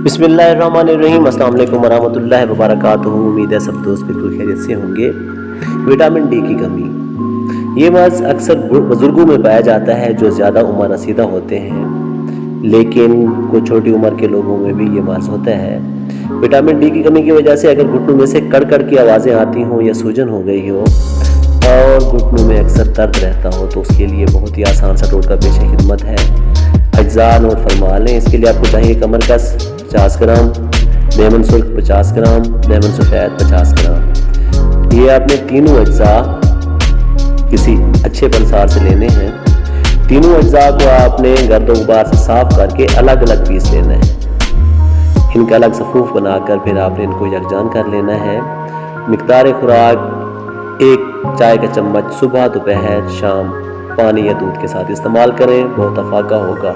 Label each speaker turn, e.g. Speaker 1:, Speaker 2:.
Speaker 1: बिस्मिल्लाहिर्रहमानिर्रहीम। अस्सलाम वालेकुम वरहमतुल्लाहि वबरकातुहू। उम्मीद है सब दोस्त बिल्कुल खैरियत से होंगे। विटामिन डी की कमी ये मर्ज़ अक्सर बुज़ुर्गों में पाया जाता है जो ज़्यादा उम्र रसीदा होते हैं, लेकिन कुछ छोटी उम्र के लोगों में भी ये मर्ज़ होता है। विटामिन डी की कमी की वजह से अगर घुटनों में से कड़ की आवाज़ें आती हों या सूजन हो गई हो और घुटनों में अक्सर दर्द रहता हो, तो उसके लिए बहुत ही आसान सा टोटका पेश खिदमत है। अज्जा नोट फरमा लें। इसके लिए आपको चाहिए कमरकस 50 ग्राम, लेमन सुर्ख 50 ग्राम, लेमन सफ़ेद 50 ग्राम। ये आपने तीनों अज्जा किसी अच्छे पंसार से लेने हैं। तीनों अज्जा को आपने गर्द गुबार से साफ करके अलग अलग पीस लेना है। इनका अलग सफूफ बनाकर फिर आपने इनको यकजान कर लेना है। मिकदार खुराक 1 चाय का चम्मच सुबह दोपहर शाम पानी या दूध के साथ इस्तेमाल करें, बहुत अफाका होगा।